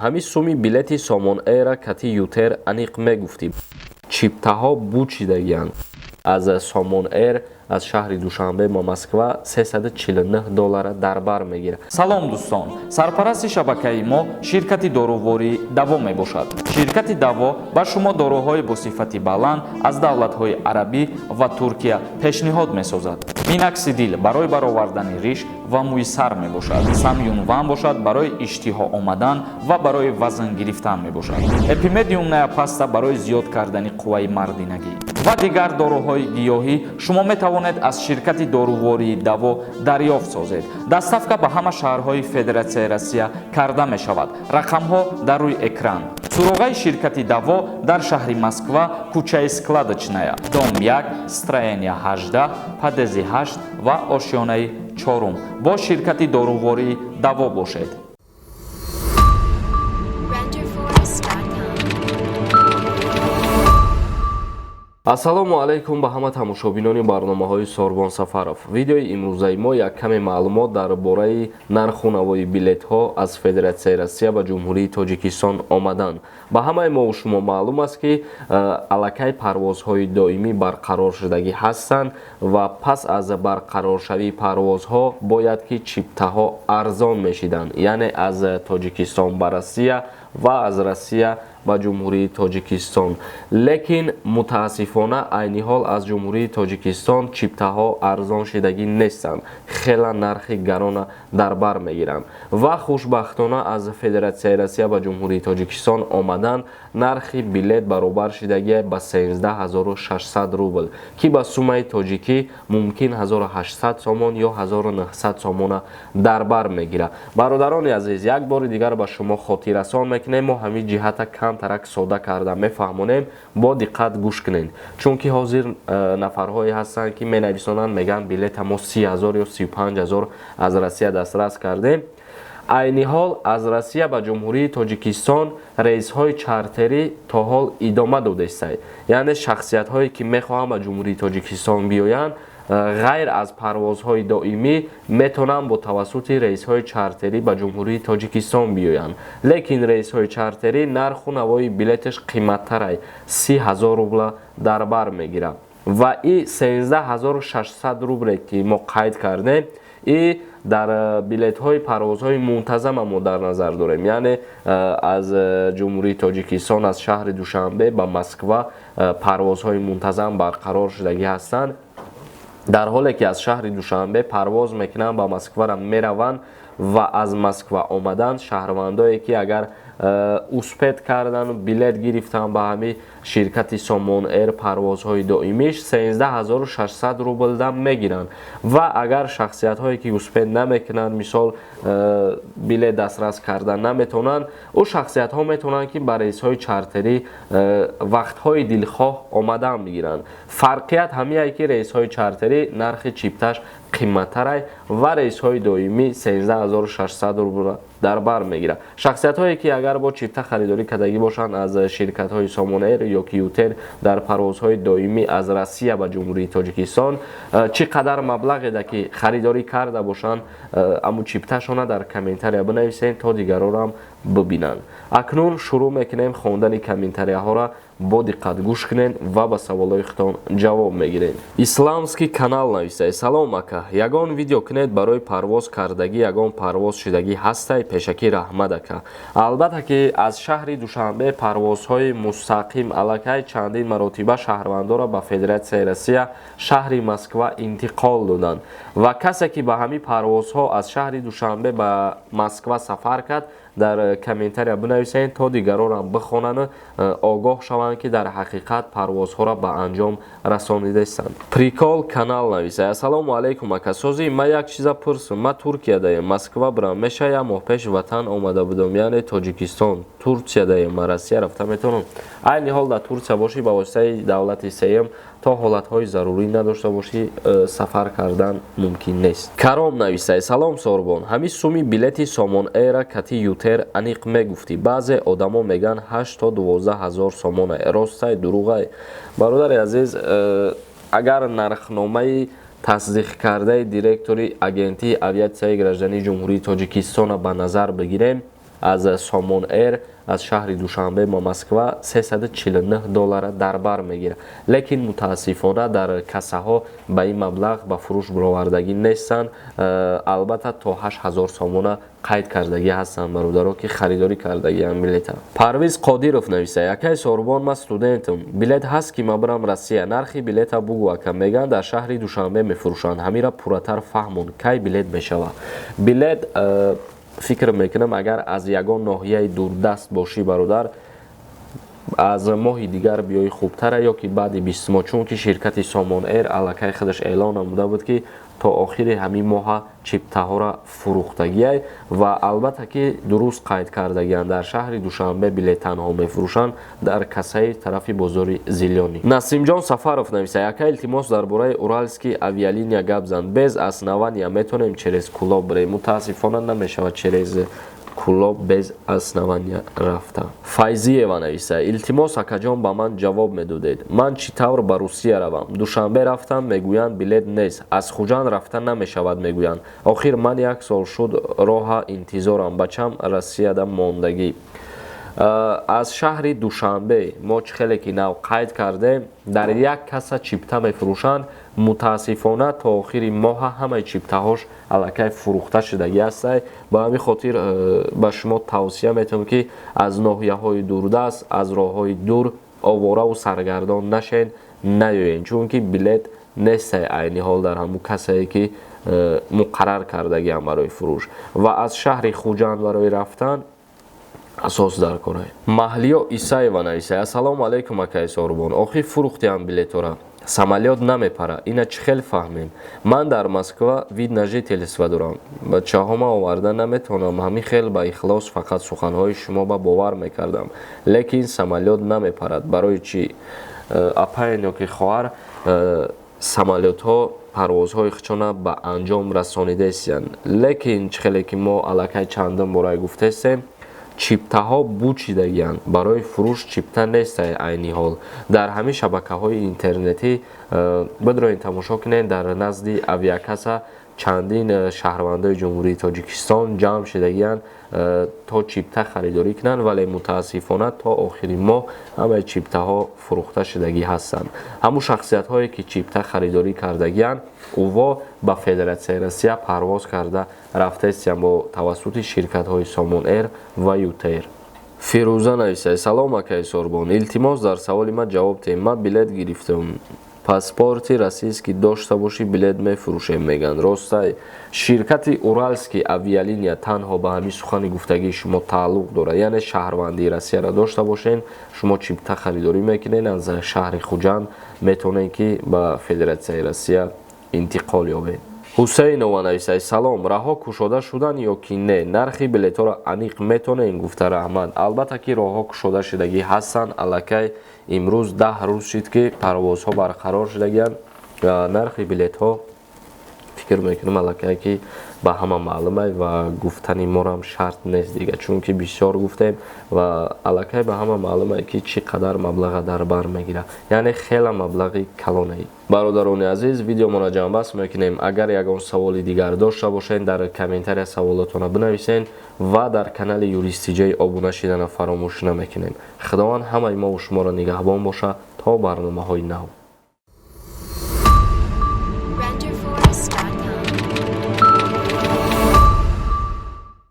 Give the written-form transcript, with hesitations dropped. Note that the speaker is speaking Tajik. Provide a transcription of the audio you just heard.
ҳамин суми билети Somon Air кати ютер аниқ мегуфтӣ. Чиптаҳо буд шидагиянд. Аз Somon Air аз шаҳри Душанбе ба Москва $349 дар бар мегирад. Салом дӯстон, сарпарасти шабакаи мо ширкати дорувории Даво мебошад. Ширкати Даво ба шумо доруҳои бо сифати баланд аз давлатҳои арабӣ ва Туркия пешниҳод месозад. Миноксидил барои баровардани риш ва мӯи сар мебошад. Самюнван бошад барои иштиҳо омадан ва барои вазн гирифтан мебошад. Эпимедиум паста барои зиёд кардани қувваи мардинагӣ ва дигар доруҳои гиёҳӣ шумо метавонед аз ширкати дорувории Даво дарёфт созед. Доставка ба ҳама шаҳрҳои Федератсияи Россия карда мешавад. Рақамҳо дар рӯи экран. Суроғаи ширкати Даво дар шаҳри Москва, кӯчаи Складочная, дом 1, строения 18, падези 8 ва ошёнаи 4 бо ширкати дорувории Даво бошед. Ассалому алайкум ба ҳама тамошобинони барномаҳои Сорбон Сафаров. Видеои имрӯзаи мо як каме маълумот дар бораи нарху навои билетҳо аз Федератсияи Россия ба Ҷумҳурии Тоҷикистон омаданд. Ба ҳамаи мо шумо маълум аст ки аллакай парвозҳои доимӣ барқарор шудагӣ ҳастанд ва пас аз барқароршавии парвозҳо бояд ки чиптаҳо арзон мешиданд, яъне аз Тоҷикистон ба Россия ва аз Россия ба Ҷумҳурии Тоҷикистон. Лекин мутаассифона айни ҳол аз Ҷумҳурии Тоҷикистон чиптаҳо арзон шидагӣ нестанд. Хела нархи гарона дар бар мегиранд. Ва хушбахтона аз Федератсияи Россия ба Ҷумҳурии Тоҷикистон омадан нархи билет баробар шидагӣ ба 13600 рубл, ки ба сумаи тоҷикӣ мумкин 1800 сомон ё 1900 сомона дар бар мегирад. Бародарони азиз, як бори дигар ба шумо хотиррасон мекунем, мо ҳамин ҷиҳата кам тарак сода карда мефаҳмонем, бо диққат гӯш кунед. Чунки ҳозир нафарҳое ҳастанд ки менависонанд, меган билета мо 30000 ё 35000 аз Россия дастрас кардем. айни ҳол аз Россия ба Ҷумҳурии Тоҷикистон рейсҳои чартерӣ то ҳол идома дода истанд. Яъне шахсиятҳое ки мехоҳанд ба Ҷумҳурии Тоҷикистон биёянд, ғайр аз парвозҳои доимӣ метавонанд бо тавассути рейсҳои чартерӣ ба Ҷумҳурии Тоҷикистон биёянд. Лекин рейсҳои чартерӣ нарху навои билеташ қиматтарай 30000 рубла дар бар мегирад. Ва и 13600 рубле ки мо қайд кардем, и дар билетҳои парвозҳои мунтазама мо дар назар дорем. Яъне аз Ҷумҳурии Тоҷикистон аз шаҳри Душанбе ба Москва парвозҳои мунтазам барқарор шудагӣ ҳастанд. дар ҳоле ки аз шаҳри Душанбе парвоз мекунанд ба Москвара мераванд ва аз Москва омаданд шаҳрвандое ки агар успед кардан билет гирифтан ба ҳамин ширкати Somon Air парвозҳои доимиш 13600 рубл дам мегиранд. Ва агар шахсиятҳое ки успед намекунанд, мисол билет дастрас кардан наметавонанд, ӯ шахсиятҳо метавонанд ки ба рейсҳои чартерӣ вақтҳои дилхоҳ омадан бигиранд. Фарқият ҳамиае ки рейсҳои чартерӣ нархи чипташ қиматтарай ва рейсҳои доимӣ 13600 рубл дар бар мегирад. Шахсиятҳое ки агар бо чипта харидорӣ кардагӣ бошанд аз ширкатҳои Somon Air ё ки ютер дар парвозҳои доимӣ аз Россия ба Ҷумҳурии Тоҷикистон чӣ қадар маблағеда ки харидорӣ карда бошанд, аму чипташона дар комментария бинависед то дигарорам бибинанд. Акнун шурӯъ мекунем хондани комментарияҳоро. Бо диққат гӯш кунед ва ба саволҳои худтон ҷавоб мегиред. Исламский канал нависад: салом ака, ягон видео кунед барои парвоз кардагӣ, ягон парвоз шудагӣ ҳастай? Пешакӣ раҳмат ака. Албатта ки аз шаҳри Душанбе парвозҳои мустақим аллакай чандин маротиба шаҳрвандора ба Федератсияи Россия шаҳри Москва интиқол доданд ва касе ки ба ҳамин парвозҳо аз шаҳри Душанбе ба Москва сафар кард, дар комментария бинависед то дигарорам бихонанд, огоҳ шаванд ки дар ҳақиқат парвозҳоро ба анҷом расонидаистанд. Прикол канал нависад: ассалому алайкум ака, сози ман як чиза пурсам. Ман Туркиядаем, Москва бирам. Меша як моҳ пеш ватан омада будам, яъне Тоҷикистон. Туркиядаем, ман Россия рафта метавонам? айни ҳол дар Туркия бошӣ ба воситаи давлати сеюм то ҳолатҳои зарурӣ надошта бошӣ, сафар кардан мумкин нест. Каром нависад: салом Сорбон, ҳамин суми билети Somon Air кати ютер аниқ мегуфтӣ. Баъзе одамо меган 8 то 12000 сомона. Ростай дурӯғай? Бародари азиз, агар нархномаи тасдиқ кардаи директори агентии авиатсияи граждании Ҷумҳурии Тоҷикистона ба назар бигирем, از سامون ایر از شهر دوشنبه با مسکو $349 در بر میگیره، لیکن متاسفانه در کاسه ها به این مبلغ به فروش برآوردگی نیستند. البته تا 8000 سامونه قید کردگی هستند برادرها که خریداری کردگی هم بلیط. پرویز قادیرов نویسه: یکی سوربون ما استودنتم، بلیط هست که ما برم روسیه، نرخی بلیط بگو که میگن در شهر دوشنبه میفروشند، همیرا پورتر فهمون کی بلیط میشوه. بلیط فکر میکنم اگر از یگان ناحیه دوردست باشی برادر از ماه دیگر بیای خوبتره یا که بعد 20 ماه، چون که شرکت سامون ایر الکی خودش اعلان نموده بود که تا آخر همین ماه چیپته ها را فروختگی و البته که درست قید کردگی در شهر دوشنبه بلیط تنها میفروشند در کاسه طرف بازار زیلیانی. نسیم جان سفرов نویسه: یک التماس درباره اورالسکی авиалиния گپ زن، без основания میتونیم через کلاب بریم. متاسفانه نمیشود через کلاب без основания رفته. فایزیeva نویسه: التماس اکاجان با من جواب میدادید، من چی طور به روسیه روم؟ دوشنبه رفتم میگویند بلیط نیست، از خوجان رفتن نمیشود میگویند. آخر من یک سال شد راه انتظارم، بچم روسیه دا ماندگی. از شهر دوشنبه ما خیلی که نو قید کرده در یک کاسه چیپته میفروشند. متاسفانه تا آخر ماه همه چیپته هاش الکی فروخته شدگی است. با همین خاطر به شما توصیه میتونم که از ناحیه های دوردست از راه های دور آواره و سرگردان نشین، نیاین، چون که بلیط نیست عینی حال در همون کسایی که مقرر کردگی هم برای فروش و از شهر خوجان برای رفتن اساس در کنه. محلیا ایسایوا نویسه: السلام علیکم اکای سوربون، آخی فروختیم بلیطورا، самолет نمیپره، اینا چه خیلی فهمیم. من در مسکو وید نجی تلسوا دارم، بچه ها ما آورده نمیتونم، همین خیلی با اخلاص فقط سخنهای شما با باور میکردم، لیکن самолет نمیپرد. برای چی؟ اپاین یا که خواهر самолет ها پروازهای خچانه به انجام رسانیده ایستن، لیکن چه خیلی که ما علاکه چندم برای گفته استیم چیپته ها بوچیدگیان برای فروش چیپته نیست عینی حال. در همین شبکه های اینترنتی بدروین تماشا کنین در نزد اویاکاسا چندین شهروندای جمهوری تاجیکستان جمع شدگیان تا چیپته خریداری کنن، ولی متاسفانه تا آخری ماه همه چیپته ها فروخته شدگی هستند. همون شخصیت هایی که چیپته خریداری کردگیان اووا با فدراسیون روسیه پرواز کرده رفته استیم با توسط شرکت های سامون ایر و یوتیر. فیروزه نویسه: سلام اکای سوربون، التماس در سوال ما جواب دهید. من بلیط گرفتم، پاسپورتی روسیایی داشته باشی بلیط میفروشیم میگن، راسته؟ شرکت اورالسکی авиалиния تنها به همین سخن گفتگی شما تعلق داره، یعنی شهروندی روسیه را داشته باشین شما چیپته خریداری میکنین از شهر خوجان میتونین که به فدراسیون روسیه انتقال یابین. حسین نویسه: سلام، راه ها کشوده شدن یا کی نه؟ نرخی بلیط ها را انیق میتونین؟ گفته رحمت: البته که راه ها کشوده شدگی هستن، الکی امروز 10 روز شد که پرواز ها برقرار شدگیان و نرخی بلیط ها فکر میکنم الکی که به همه معلومه و گفتن ما هم شرط نیست دیگه، چون که بسیار گفتیم و الکی به همه معلومه که چقدر مبلغ در بر میگیره، یعنی خیلی مبلغی کلانه ای. برادران عزیز ویدیو ما را جمع بس میکنیم. اگر یگان سوال دیگر داشته باشین در کامنتری سوالاتون بنویسین و در کانال یوریستی جی ابونه شدن فراموش نمیکنین. خداوند همه ما و شما را نگهبان باشه تا برنامه های نو.